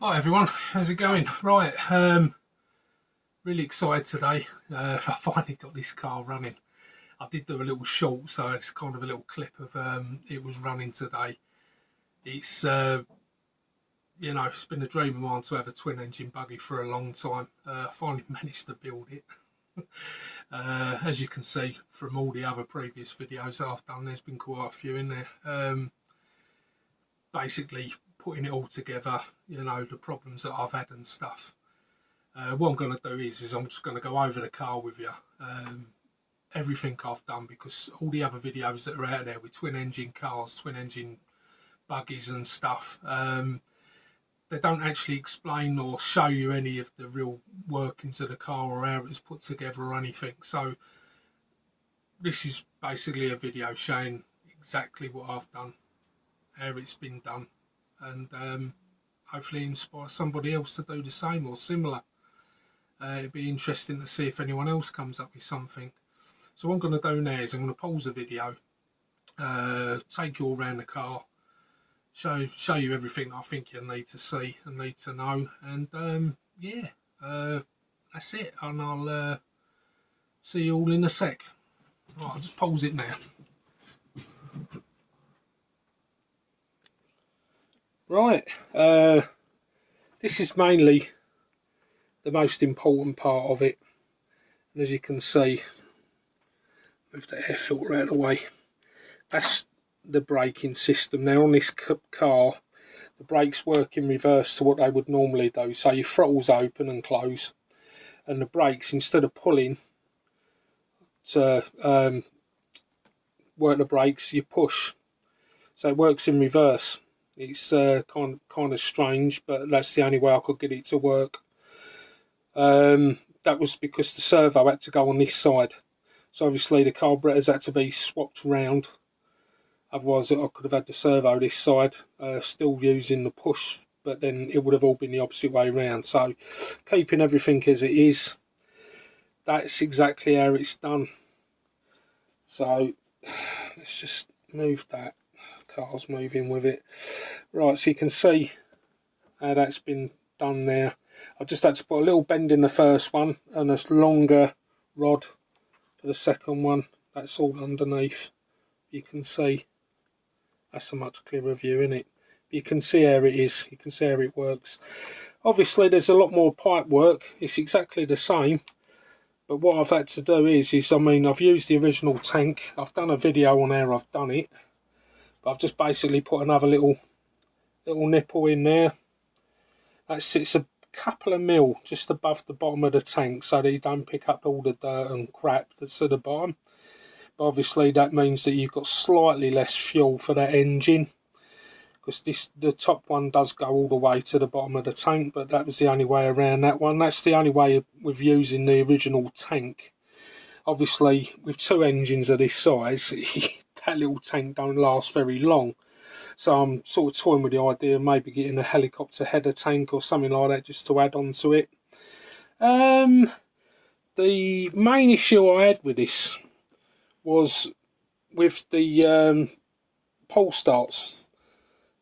Hi everyone, how's it going? Right, really excited today. I finally got this car running. I did do a little short, so it's kind of a little clip of it was running today. It's it's been a dream of mine to have a twin engine buggy for a long time. Finally managed to build it. As you can see from all the other previous videos that I've done, there's been quite a few in there. Basically putting it all together, the problems that I've had and stuff. What I'm going to do is I'm just going to go over the car with you, everything I've done, because all the other videos that are out there with twin engine cars, twin engine buggies and stuff, they don't actually explain or show you any of the real workings of the car or how it's put together or anything. So this is basically a video showing exactly what I've done, how it's been done, and hopefully inspire somebody else to do the same or similar. It'd be interesting to see if anyone else comes up with something. So what I'm going to do now is I'm going to pause the video, take you all around the car, show you everything I think you need to see and need to know, and that's it, and I'll see you all in a sec. Right, I'll just pause it now. Right, this is mainly the most important part of it, and as you can see, move the air filter out of the way, that's the braking system. Now on this car, the brakes work in reverse to what they would normally do, so your throttle's open and close, and the brakes, instead of pulling to work the brakes, you push, so it works in reverse. It's kind of strange, but that's the only way I could get it to work. That was because the servo had to go on this side, so obviously the carburetors had to be swapped round, otherwise I could have had the servo this side, still using the push, but then it would have all been the opposite way round. So keeping everything as it is, that's exactly how it's done. So let's just move that. Car's moving with it. Right, so you can see how that's been done there. I just had to put a little bend in the first one and a longer rod for the second one. That's all underneath. You can see that's a much clearer view, isn't it? You can see how it is, you can see how it works. Obviously there's a lot more pipe work, it's exactly the same, but what I've had to do is I've used the original tank. I've done a video on how I've done it, but I've just basically put another little nipple in there. That sits a couple of mil just above the bottom of the tank, so that you don't pick up all the dirt and crap that's at the bottom. But obviously that means that you've got slightly less fuel for that engine, because the top one does go all the way to the bottom of the tank, but that was the only way around that one. That's the only way with using the original tank. Obviously with two engines of this size, that little tank don't last very long, so I'm sort of toying with the idea of maybe getting a helicopter header tank or something like that just to add on to it. The main issue I had with this was with the pole starts.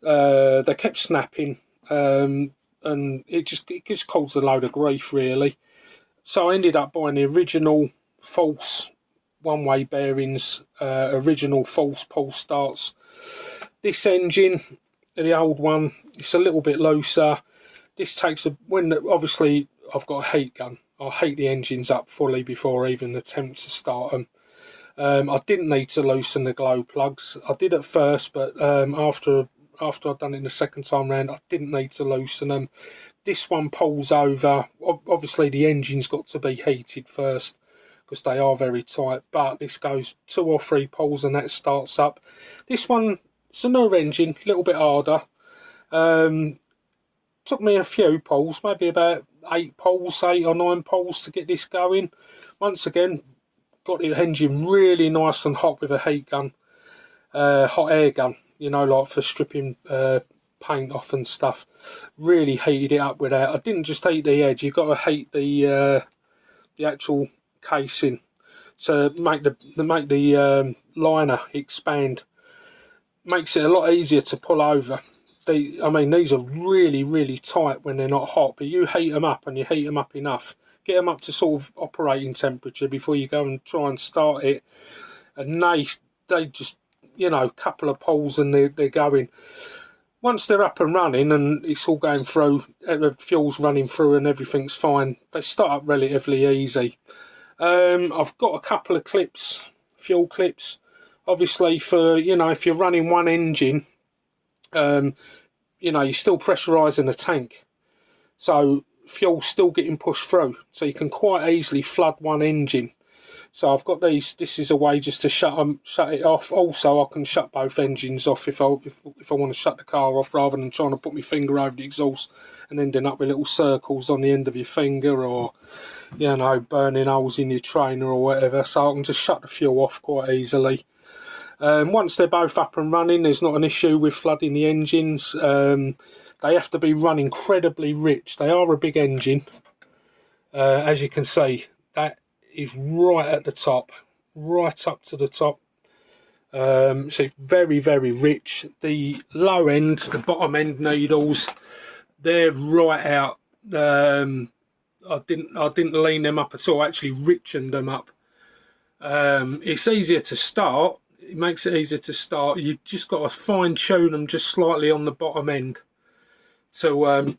They kept snapping, and it just caused a load of grief really. So I ended up buying the original false one-way bearings, original false pole starts. This engine, the old one, it's a little bit looser. This takes obviously I've got a heat gun. I heat the engines up fully before I even attempt to start them. I didn't need to loosen the glow plugs. I did at first, but after I'd done it the second time round, I didn't need to loosen them. This one pulls over. Obviously the engine's got to be heated first, because they are very tight, but this goes 2 or 3 pulls and that starts up. This one, it's a newer engine, a little bit harder. Took me a few pulls, maybe about 8 or 9 pulls to get this going. Once again, got the engine really nice and hot with a heat gun, hot air gun, like for stripping paint off and stuff. Really heated it up with that. I didn't just heat the edge, you've got to heat the actual casing to make the liner expand. Makes it a lot easier to pull over. I mean, these are really, really tight when they're not hot, but you heat them up and you heat them up enough. Get them up to sort of operating temperature before you go and try and start it. And they just, you know, couple of pulls and they're going. Once they're up and running and it's all going through, the fuel's running through and everything's fine, they start up relatively easy. I've got a couple of clips, fuel clips, obviously for, you know, if you're running one engine, you know, you're still pressurising the tank. So fuel's still getting pushed through. So you can quite easily flood one engine. So I've got these. This is a way just to shut it off. Also, I can shut both engines off if I want to shut the car off, rather than trying to put my finger over the exhaust and ending up with little circles on the end of your finger, or, you know, burning holes in your trainer or whatever. So I can just shut the fuel off quite easily. Once they're both up and running, there's not an issue with flooding the engines. They have to be run incredibly rich. They are a big engine, as you can see. That is right at the top, right up to the top. So it's very, very rich. The low end, the bottom end needles, they're right out. I didn't lean them up at all. I actually richened them up. It's easier to start. It makes it easier to start. You've just got to fine tune them just slightly on the bottom end to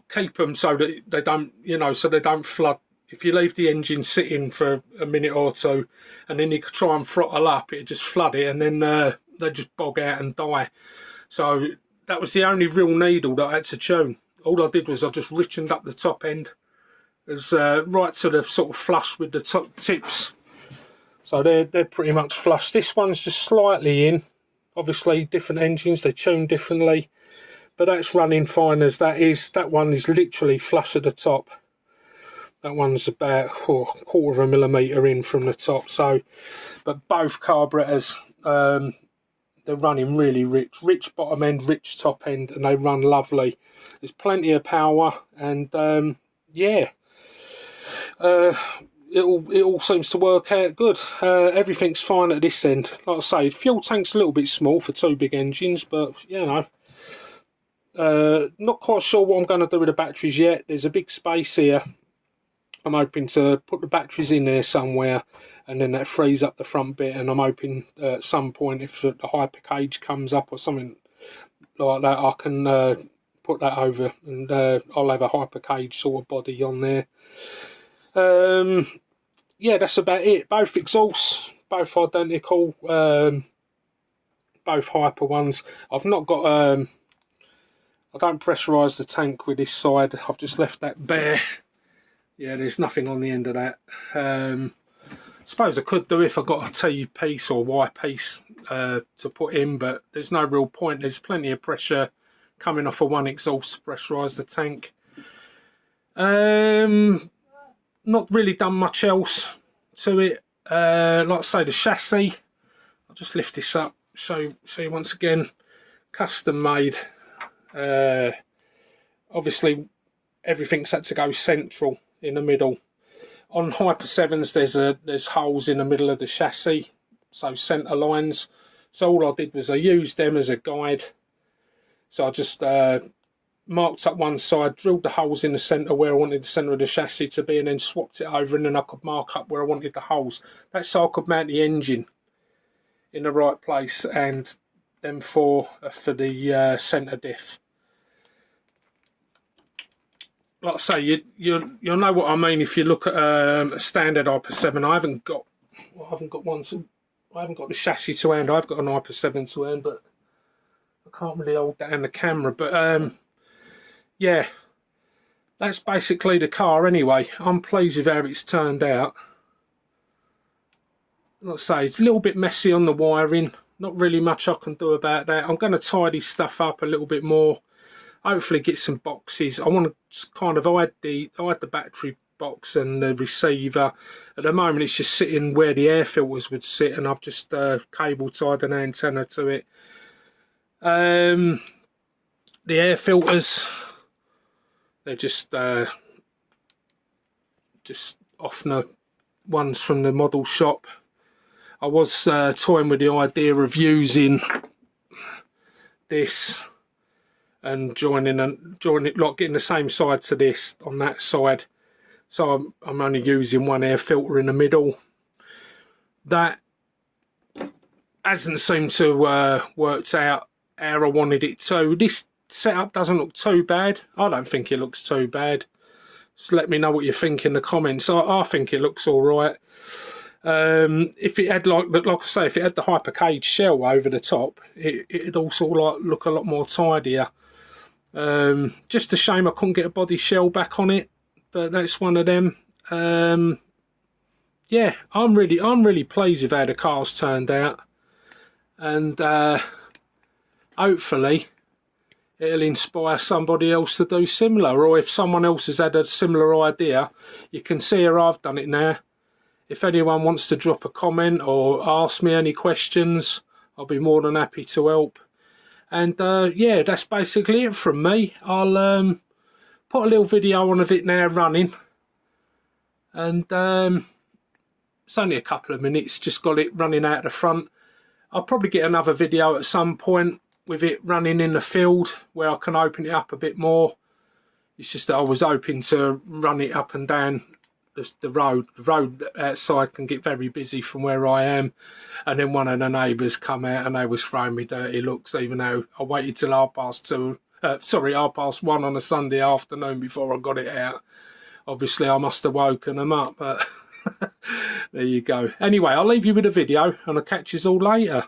keep them so that they don't, you know, so they don't flood. If you leave the engine sitting for a minute or two and then you could try and throttle up, it just flood it, and then they just bog out and die. So that was the only real needle that I had to tune. All I did was I just richened up the top end. It was right to the sort of flush with the top tips. So they're pretty much flush. This one's just slightly in. Obviously, different engines, they tune differently. But that's running fine as that is. That one is literally flush at the top. That one's about quarter of a millimetre in from the top. So, but both carburetors, they're running really rich bottom end, rich top end, and they run lovely. There's plenty of power, and yeah, it all seems to work out good. Everything's fine at this end. Like I say, fuel tank's a little bit small for two big engines, but you know, not quite sure what I'm going to do with the batteries yet. There's a big space here. I'm hoping to put the batteries in there somewhere, and then that frees up the front bit, and I'm hoping at some point, if the hyper cage comes up or something like that, I can put that over, and I'll have a hyper cage sort of body on there. Yeah, that's about it. Both exhausts, both identical, both hyper ones. I've not got I don't pressurise the tank with this side. I've just left that bare. Yeah, there's nothing on the end of that. Suppose I could do if I got a T piece or Y piece to put in, but there's no real point. There's plenty of pressure coming off of one exhaust to pressurise the tank. Not really done much else to it. Like I say, the chassis, I'll just lift this up, show you once again, custom made. Obviously everything's had to go central in the middle. On Hyper 7s there's holes in the middle of the chassis, so centre lines. So all I did was I used them as a guide. So I just marked up one side, drilled the holes in the centre where I wanted the centre of the chassis to be, and then swapped it over, and then I could mark up where I wanted the holes. That's so I could mount the engine in the right place, and them four for the centre diff. Like I say, you'll know what I mean if you look at a standard Hyper 7. I haven't got the chassis to hand. I've got an Hyper 7 to hand, but I can't really hold that in the camera. But yeah, that's basically the car anyway. I'm pleased with how it's turned out. Like I say, it's a little bit messy on the wiring. Not really much I can do about that. I'm going to tidy stuff up a little bit more. Hopefully get some boxes. I want to kind of hide the battery box and the receiver. At the moment it's just sitting where the air filters would sit, and I've just cable tied an antenna to it. The air filters, they're just off the ones from the model shop. I was toying with the idea of using this and joining it, like getting the same side to this on that side. So I'm only using one air filter in the middle. That hasn't seemed to worked out how I wanted it to. This setup doesn't look too bad. I don't think it looks too bad. Just let me know what you think in the comments. I think it looks all right. If it had like I say, if it had the Hypercage shell over the top, it'd also look a lot more tidier. Just a shame I couldn't get a body shell back on it, but that's one of them. Yeah, I'm really pleased with how the car's turned out, and hopefully it'll inspire somebody else to do similar, or if someone else has had a similar idea, you can see how I've done it now. If anyone wants to drop a comment or ask me any questions, I'll be more than happy to help. And yeah, that's basically it from me. I'll put a little video on of it now running, and it's only a couple of minutes, just got it running out the front. I'll probably get another video at some point with it running in the field where I can open it up a bit more. It's just that I was hoping to run it up and down the road. The road outside can get very busy from where I am, and then one of the neighbours come out and they was throwing me dirty looks, even though I waited till 1:30 on a Sunday afternoon before I got it out. Obviously I must have woken them up, but there you go. Anyway, I'll leave you with a video and I'll catch you all later.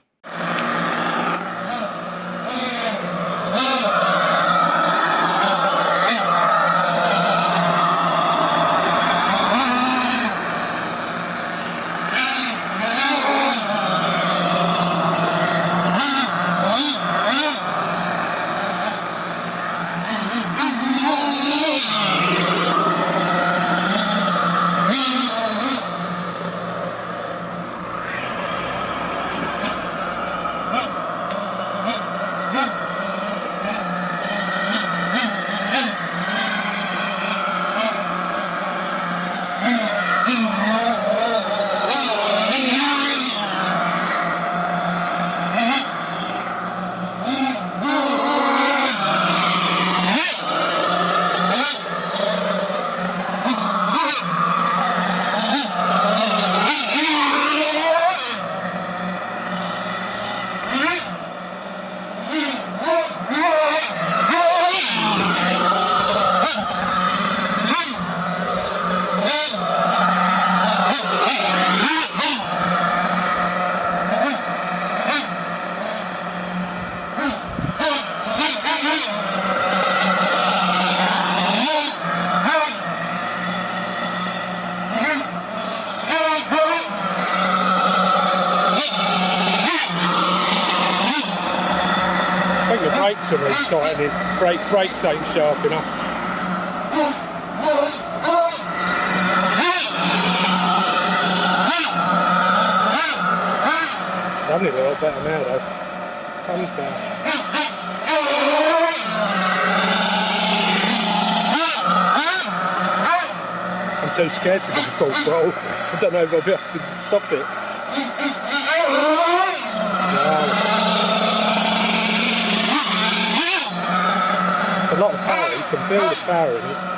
Brakes are really tightening. Brakes ain't sharp enough. Running a lot better now though. Tons better. I'm too scared to go full throttle, so I don't know if I'll be able to stop it. Wow. A lot of power, you can feel the power in it.